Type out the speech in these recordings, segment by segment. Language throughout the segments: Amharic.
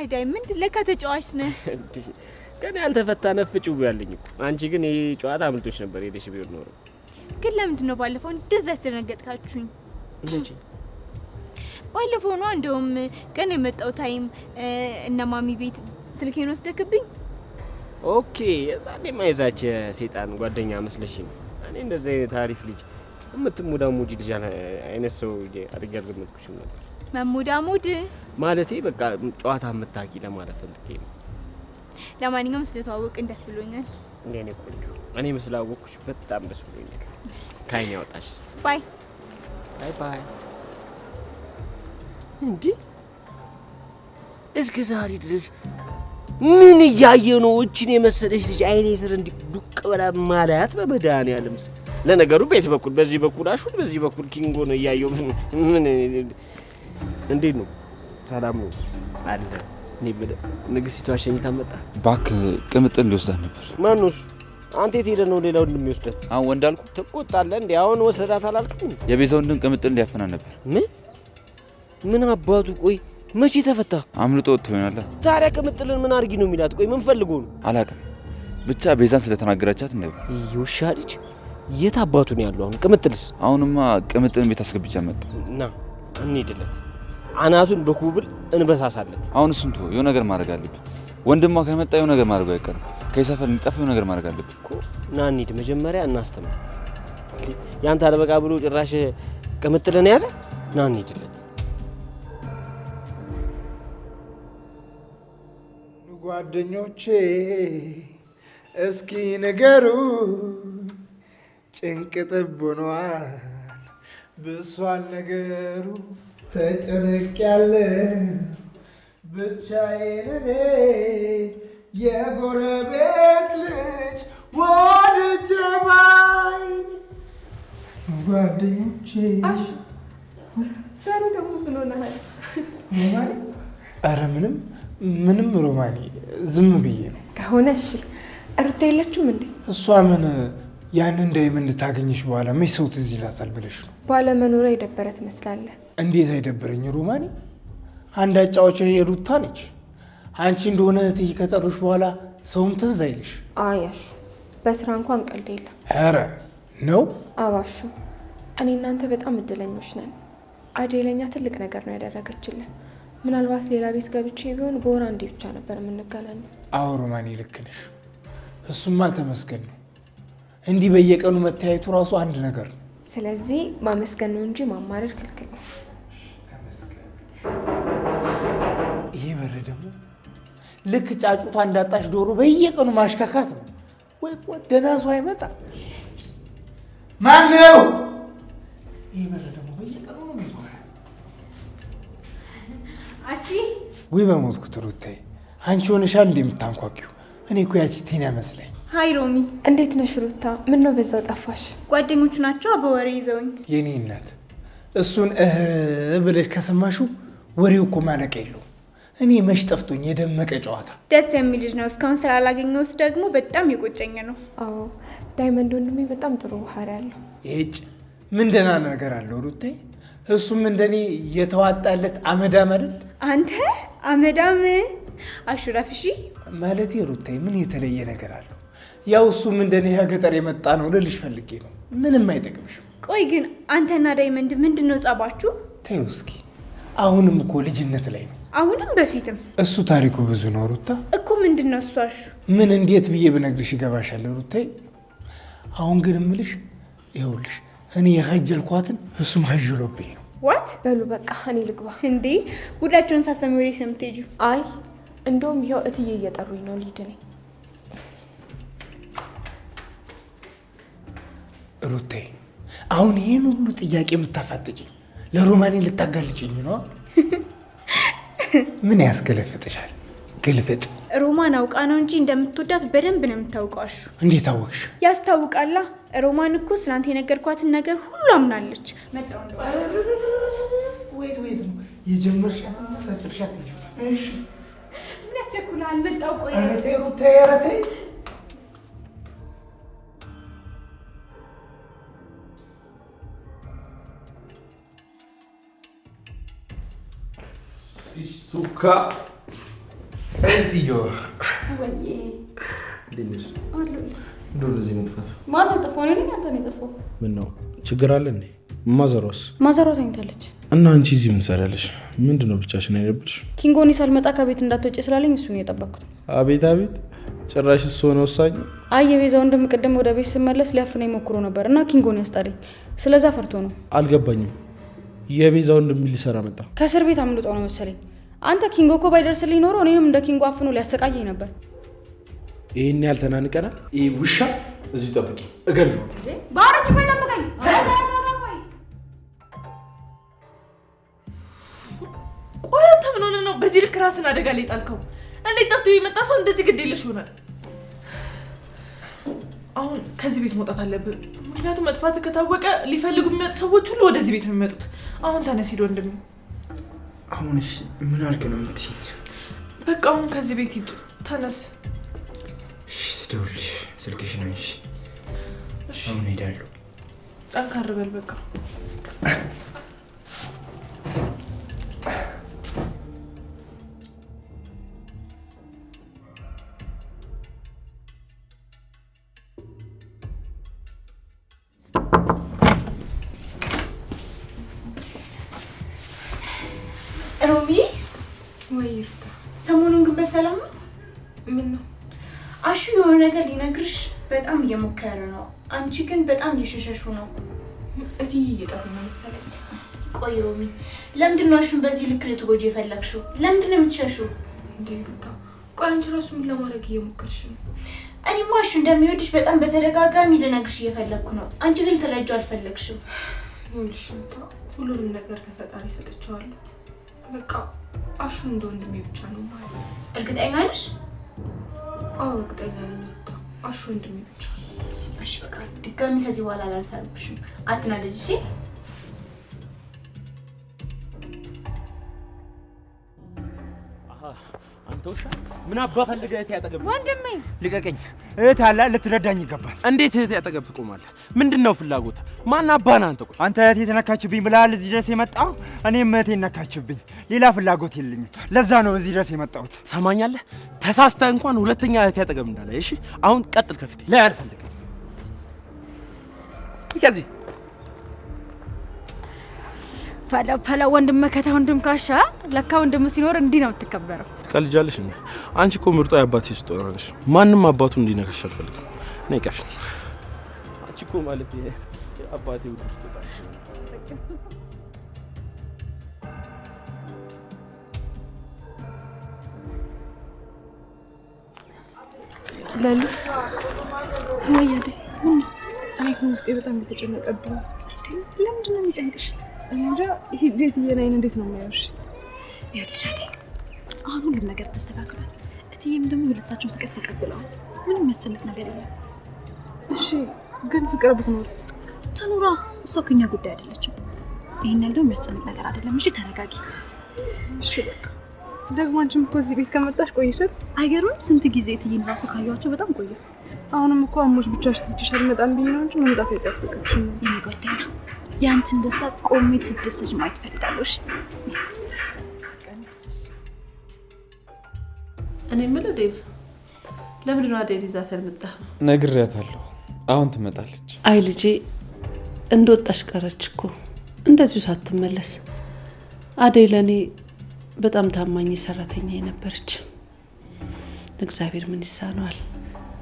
አይ ዳይመንድ ለካ ተጫዋች ነህ እንዴ? ገና ያልተፈታ ነፍጭው ያለኝ እኮ። አንቺ ግን ይሄ ጨዋታ አምልጦሽ ነበር ሄደሽ ቢሆን ኖሮ። ግን ለምንድን ነው ባለፈው እንደዛ ያስደነገጥካችሁኝ? እንጂ ባለፈው ነው እንደውም ቀን የመጣው ታይም እና ማሚ ቤት ስልኬን ወስደክብኝ። ኦኬ የዛኔ ማይዛች ሰይጣን ጓደኛ መስለሽ ነው። እኔ እንደዛ ታሪፍ ልጅ እምትሙዳሙጂ ልጅ አይነት ሰው አድርጌ አልገመትኩሽም ነበር። መሙዳሙድ ማለቴ በቃ ጨዋታ የምታውቂ ለማለት ፈልጌ ነው። ለማንኛውም ስለተዋወቅን ደስ ብሎኛል። እኔ ቆንጆ እኔም ስላወቅኩሽ በጣም ደስ ብሎኛል። ካይን ያወጣሽ። ባይ ባይ ባይ። እንዴ እስከ ዛሬ ድረስ ምን እያየ ነው እቺን የመሰለሽ ልጅ አይኔ ስር እንዲህ ዱቅ ብላ ማላያት? በመድኃኒዓለም ለነገሩ ቤት በኩል በዚህ በኩል አሹን በዚህ በኩል ኪንጎ ነው እያየው። ምን እንዴት ነው? ሰላም ነው አለ። እኔ ንግስቲቷ ሸኝታ መጣ። እባክህ ቅምጥል ሊወስዳት ነበር። ማኑስ? አንተ የት ሄደህ ነው ሌላው እንደሚወስደት? አሁን ወንድ አልኩ። ትቆጣለህ እንዴ? አሁን ወሰዳት አላልክም? የቤዛው ወንድን ቅምጥል ሊያፈና ነበር። ምን አባቱ? ቆይ መቼ ተፈታ? አምልጦ ወጥቶ ይሆናል። ታዲያ ቅምጥልን ምን አድርጊ ነው የሚላት? ቆይ ምን ፈልጎ ነው? አላውቅም። ብቻ ቤዛን ስለተናገረቻት ነው። ይውሻ ልጅ የት አባቱ ነው ያለው? አሁን ቅምጥልስ? አሁንማ ቅምጥልን ቤት አስገብቻ መጣ። ና እንሂድለት፣ አናቱን በኩብል እንበሳሳለት። አሁን እሱን ተወው፣ የሆነ ነገር ማድረግ አለብን። ወንድሟ ከመጣ የሆነ ነገር ማድረጉ አይቀርም። ከሰፈር እንዲጠፋ የሆነ ነገር ማድረግ አለብን እኮ። ና እንሂድ፣ መጀመሪያ እናስተምር። ያንተ አለበቃ ብሎ ጭራሽ ቅምጥልን ያዘ። ና እንሂድለት። ጓደኞቼ እስኪ ንገሩ፣ ጭንቅ ጥብ ሆኗል ብሷል ነገሩ። ተጨነቅያለ ብቻዬን እኔ የጎረቤት ልጅ ወድጄ ባይ። ጓደኞቼ ዛሬ ደግሞ ምን ሆነሃል? ኧረ ምንም ሮማኒ፣ ዝም ብዬ ነው። ከሆነ እሺ። ሩታ የለችም እንዴ? እሷ ምን ያንን ዳይመንድ ታገኘሽ በኋላ መች ሰው ትዝ ይላታል ብለሽ ነው? ባለመኖሯ የደበረ ትመስላለህ። እንዴት አይደበረኝ ሮማኒ? አንድ አጫዋች የሩታ ነች። አንቺ እንደሆነ እህትዬ ከጠሩሽ በኋላ ሰውም ትዝ አይልሽ? አያሹ በስራ እንኳን ቀልድ የለም። ኧረ ነው አባሹ። እኔ እናንተ በጣም እድለኞች ነን። አደይ ለኛ ትልቅ ነገር ነው ያደረገችልን። ምናልባት ሌላ ቤት ገብቼ ቢሆን በወር አንዴ ብቻ ነበር የምንገናኘው። አዎ ሮማኒ ልክ ነሽ። እሱማ ተመስገን ነው። እንዲህ በየቀኑ መተያየቱ ራሱ አንድ ነገር ነው። ስለዚህ ማመስገን ነው እንጂ ማማረር ክልክል ነው። ይሄ በር ደግሞ ልክ ጫጩቷ እንዳጣሽ ዶሮ በየቀኑ ማሽካካት ነው። ወይ ደህና ሰው አይመጣ። ማን ነው? ይሄ በር ደግሞ በየቀኑ ነው የሚዞረው። አሺ ወይ በሞትኩት ሩታዬ፣ አንቺ ሆነሻል እንደምታንኳኪው። እኔ እኮ ያቺ ቴና መስለኝ። ሃይ ሮሚ፣ እንዴት ነሽ ሩታ? ምን ነው በዛው ጠፋሽ? ጓደኞቹ ናቸው በወሬ ይዘውኝ። የኔ እናት፣ እሱን ብለሽ ከሰማሽው ወሬው እኮ ማለቅ የለውም። እኔ መች ጠፍቶኝ የደመቀ ጨዋታ። ደስ የሚል ልጅ ነው። እስካሁን ስላላገኘሁት ደግሞ በጣም የቆጨኝ ነው። አዎ ዳይመንድ ወንድሜ በጣም ጥሩ ባህሪ ያለው። ይህጭ ምን ደህና ነገር አለው ሩታዬ። እሱም እንደኔ የተዋጣለት አመዳም አይደል? አንተ አመዳም አሹራፍሺ ማለት ሩታዬ፣ ምን የተለየ ነገር አለው? ያው እሱም እንደኔ ከገጠር የመጣ ነው ልልሽ ፈልጌ ነው። ምንም አይጠቅምሽም። ቆይ ግን አንተና ዳይመንድ ምንድነው ጸባችሁ? ተይው እስኪ። አሁንም እኮ ልጅነት ላይ ነው። አሁንም በፊትም እሱ ታሪኩ ብዙ ነው ሩታ። እኮ ምንድነው እሱ? አሹ ምን እንዴት ብዬ ብነግርሽ ይገባሻል ሩታዬ? አሁን ግን እምልሽ ይኸውልሽ፣ እኔ የኸጀልኳትን እሱም ኸጅሎብኝ ነው። ዋት በሉ በቃ እኔ ልግባ። እንዴ ጉዳቸውን ሳሰሚ ወዴት ነው የምትሄጂው? አይ እንደውም ይኸው እትዬ እየጠሩኝ ነው ልሂድ ነኝ። ሩታዬ፣ አሁን ይህን ሁሉ ጥያቄ የምታፋጥጭኝ ለሮማኔ ልታጋልጭኝ ነው? ምን ያስገለፍጥሻል? ግልፍጥ። ሮማን አውቃ ነው እንጂ እንደምትወዳት በደንብ ነው የምታውቀው። አሹ እንዴት አወቅሽ? ያስታውቃላ። ሮማን እኮ ስላንተ የነገርኳትን ነገር ሁሉ አምናለች። መጣው ነው ወይት ነው የጀመርሻት ነው ፈጥርሻት። እሺ ምን ያስቸኩላል? መጣው። ቆይ አረቴ ሩታዬ፣ አረቴ Suka እህትዮ ወይዬ እንዴት ነሽ? አለሁ። እንደው እንደዚህ መጥፋት ማን ነው የጠፋው? እኔ ነኝ። አንተ ነው የጠፋው? ምን ነው ችግር አለ እንዴ? ማዘሯስ? ማዘሯ ተኝታለች። እና አንቺ እዚህ ምን ትሰሪያለሽ? ምንድን ነው ብቻሽን አይደብርሽ? ኪንጎኒ ሳልመጣ ከቤት እንዳትወጪ ስላለኝ እሱን እየጠበቅኩት። አቤት አቤት፣ ጭራሽ እሱ ሆነ ወሳኝ። አይ የቤዛ ወንድም ቅድም ወደ ቤት ስመለስ ሊያፍነኝ ሞክሮ ነበር እና ኪንጎኒ ያስጣለኝ። ስለዛ ፈርቶ ነው። አልገባኝም። የቤዛ ወንድም ምን ሊሰራ መጣ? ከእስር ቤት አምልጦ ነው መሰለኝ። አንተ ኪንጎ እኮ ባይደርስልኝ ኖሮ እኔንም እንደ ኪንጎ አፍኖ ሊያሰቃየኝ ነበር። ይሄን ያህል ተናንቀናል? ይሄ ውሻ እዚህ ጠብቂ፣ እገለዋለሁ። ባሮች ቆይ ጠብቀኝ። ቆይ አንተ ምን ሆነህ ነው በዚህ ልክ ራስን አደጋ ላይ ጣልከው? እንዴት ጠፍቶ የመጣ ሰው እንደዚህ ግድ የለሽ ይሆናል? አሁን ከዚህ ቤት መውጣት አለብን። ምክንያቱም መጥፋት ከታወቀ ሊፈልጉ የሚመጡ ሰዎች ሁሉ ወደዚህ ቤት ነው የሚመጡት። አሁን ተነስ ሂድ ወንድሜ። አሁንሽ ምን አድርግ ነው የምትይኝ? በቃ አሁን ከዚህ ቤት ሂድ፣ ተነስ። እሺ ስደውልልሽ ስልክሽ ነው። እሺ አሁን ሄዳለሁ። ጠንካራ በል በቃ። ሮሚ ወይ ሩታ፣ ሰሞኑን ግን በሰላም ነው? ምን ነው? አሹ የሆነ ነገር ሊነግርሽ በጣም እየሞከረ ነው። አንቺ ግን በጣም እየሸሸሹ ነው። እትዬ እየጠሩ ነው መሰለኝ። ቆይ ሮሚ፣ ለምንድን ነው አሹን በዚህ ልክ ልትጎጂ የፈለግሽው? ለምንድን ነው የምትሸሹው? እንዴ ሩታ፣ ቆይ አንቺ ራሱ ምን ለማድረግ እየሞከርሽ ነው? እኔማ አሹ እንደሚወድሽ በጣም በተደጋጋሚ ልነግርሽ እየፈለግኩ ነው። አንቺ ግን ልትረጂው አልፈለግሽም። ይኸውልሽ ሩታ፣ ሁሉንም ነገር ለፈጣሪ ሰጥቼዋለሁ። በቃ አሹ እንደ ወንድሜ ብቻ ነው ማለት ነው። እርግጠኛ ነሽ? አዎ እርግጠኛ ነኝ ሩታ፣ አሹ ወንድሜ ብቻ ነው። እሺ በቃ ድጋሚ ከዚህ በኋላ አላንሳብሽም። አትናደጂ እሺ? አንተ ውሻ ምን አባ ፈልገህ እህቴ ያጠገብ? ወንድሜ ልቀቀኝ። እህት አለ ልትረዳኝ ይገባል። እንዴት እህቴ ያጠገብ ትቆማለህ? ምንድነው ፍላጎት? ማን አባ ነህ አንተ? ቆይ አንተ እህቴ ተነካችብኝ ብለሃል እዚህ ድረስ የመጣው። እኔም እህቴ ነካችብኝ። ሌላ ፍላጎት የለኝም። ለዛ ነው እዚህ ድረስ የመጣሁት። ሰማኛለህ? ተሳስተህ እንኳን ሁለተኛ እህቴ ያጠገብ እንዳለ። እሺ አሁን ቀጥል። ከፊቴ ላይ አልፈልግም። ከዚህ ፈላ ወንድም መከታ ወንድም ካሻ ለካ ወንድም ሲኖር እንዲህ ነው የምትከበረው። ትቀልጃለሽ እንዴ? አንቺ እኮ ምርጧ የአባቴ ስጦታ ነሽ። ማንም አባቱ እንዲነካሽ አልፈልግም። ነይ ቀፊ። አንቺ እኮ ማለት የአባቴ ውድ ስጦታ ነሽ። ለሉ ወያዴ ምን እኔ ውስጤ በጣም የተጨነቀብኝ። ለምንድን ነው የሚጨንቅሽ? እንጃ ሂጄት እየናይን እንዴት ነው የሚያዩሽ? ይኸውልሽ አይደል አሁን ሁሉም ነገር ተስተካክሏል። እትዬም ደግሞ ሁለታችሁን ፍቅር ተቀብለዋል። ምንም የሚያስጨንቅ ነገር የለም። እሺ ግን ፍቅር ብትኖርስ? ትኑራ፣ እሷ ከኛ ጉዳይ አይደለችም። ይሄን ያህል ደግሞ የሚያስጨንቅ ነገር አይደለም። እሺ ተረጋጊ። እሺ በቃ ደግሞ አንቺም እኮ እዚህ ቤት ከመጣሽ ቆይሻል። አይገርምም? ስንት ጊዜ እትዬን ራሱ ካየኋቸው በጣም ቆየ። አሁንም እኮ አሞሽ ብቻሽ ትችሽ አልመጣም ብዬሽ ነው እንጂ መምጣት አይጠብቅብሽም። የኔ ጓደኛ የአንቺን ደስታ ቆሜ ስትደሰች ማየት እፈልጋለሁ። እሺ እኔ የምልህ ዴቭ፣ ለምንድን ነው አደይ ይዛት ያልመጣህ? ነግሬያታለሁ። አሁን ትመጣለች። አይ ልጄ እንደወጣሽ ቀረች እኮ እንደዚሁ ሳትመለስ። አደይ ለእኔ በጣም ታማኝ ሰራተኛ የነበረች። እግዚአብሔር ምን ይሳነዋል?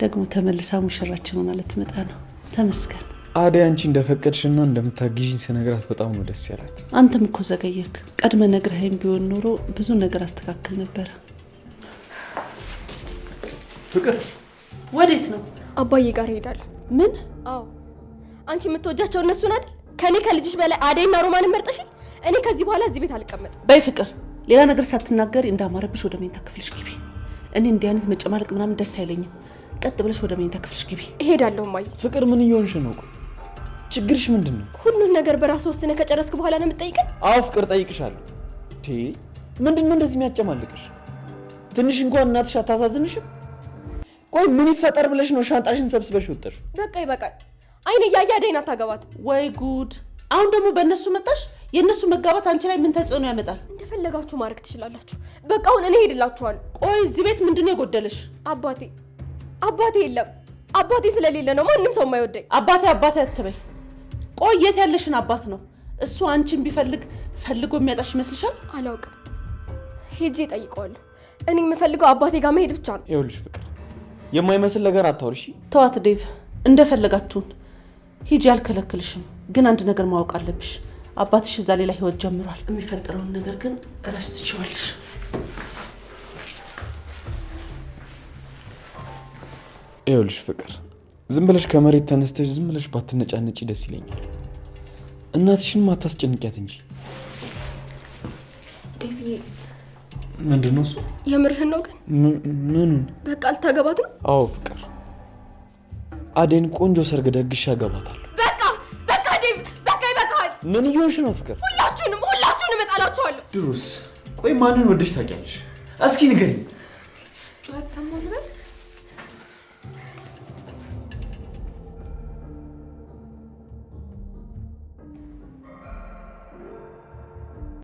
ደግሞ ተመልሳ ሙሽራችን ሆና ልትመጣ ነው። ተመስገን። አደይ አንቺ እንደፈቀድሽና እንደምታግዢኝ ስነግራት በጣም ነው ደስ ያላት። አንተም እኮ ዘገየክ። ቀድመ ነግረኸኝ ቢሆን ኖሮ ብዙ ነገር አስተካክል ነበረ። ፍቅር ወዴት ነው? አባዬ ጋር እሄዳለሁ። ምን? አዎ አንቺ የምትወጃቸው እነሱን አይደል? ከኔ ከልጅሽ በላይ አደይና ሮማንን መርጠሽ። እኔ ከዚህ በኋላ እዚህ ቤት አልቀመጥም። በይ ፍቅር፣ ሌላ ነገር ሳትናገሪ እንዳማረብሽ ወደ መኝታ ክፍልሽ ግቢ። እኔ እንዲህ አይነት መጨማለቅ ምናምን ደስ አይለኝም። ቀጥ ብለሽ ወደ መኝታ ክፍልሽ ግቢ። እሄዳለሁ እማዬ። ፍቅር ምን እየሆንሽ ነው? ችግርሽ ምንድን ነው? ሁሉን ነገር በራስ ወስነ ከጨረስክ በኋላ ነው የምትጠይቀኝ? አዎ ፍቅር ጠይቅሻለሁ። ምንድን ነው እንደዚህ የሚያጨማልቅሽ? ትንሽ እንኳን እናትሽ አታሳዝንሽም? ቆይ ምን ይፈጠር ብለሽ ነው ሻንጣሽን ሰብስበሽ ወጣሽ? በቃ ይበቃል። አይን እያየ አደይን አታገባት። ወይ ጉድ! አሁን ደግሞ በእነሱ መጣሽ። የእነሱ መጋባት አንቺ ላይ ምን ተጽዕኖ ያመጣል? እንደፈለጋችሁ ማድረግ ትችላላችሁ። በቃ አሁን እኔ ሄድላችኋለሁ። ቆይ እዚህ ቤት ምንድነው የጎደለሽ? አባቴ የለም። አባቴ ስለሌለ ነው ማንም ሰው የማይወደኝ። አባቴ አትበይ። ቆይ የት ያለሽን አባት ነው? እሱ አንቺን ቢፈልግ ፈልጎ የሚያጣሽ ይመስልሻል? አላውቅም። ሄጄ እጠይቀዋለሁ። እኔ የምፈልገው አባቴ ጋር መሄድ ብቻ ነው። ይኸውልሽ ፍቅር፣ የማይመስል ነገር አታውርሺ። ተዋት ዴቭ፣ እንደፈለጋችሁን ሂጂ፣ አልከለክልሽም። ግን አንድ ነገር ማወቅ አለብሽ። አባትሽ እዛ ሌላ ህይወት ጀምሯል። የሚፈጠረውን ነገር ግን እራስሽ ትችዋለሽ። ይኸውልሽ ፍቅር፣ ዝም ብለሽ ከመሬት ተነስተሽ ዝም ብለሽ ባትነጫነጪ ደስ ይለኛል። እናትሽንም አታስጨንቂያት እንጂ። ዴቪ፣ ምንድን ነው እሱ? የምርህን ነው ግን? ምኑን? በቃ ልታገባት ነው? አዎ ፍቅር፣ አዴን ቆንጆ ሰርግ ደግሼ አገባታለሁ። በቃ ዴቪ፣ በቃ ይበቃል። ምን እየሆንሽ ነው ፍቅር? ሁላችሁንም እጣላችኋለሁ። ድሮስ ቆይ ማንን ወደሽ ታውቂያለሽ? እስኪ ንገሪኝ። ጩኸት ሰማሁ ልበል?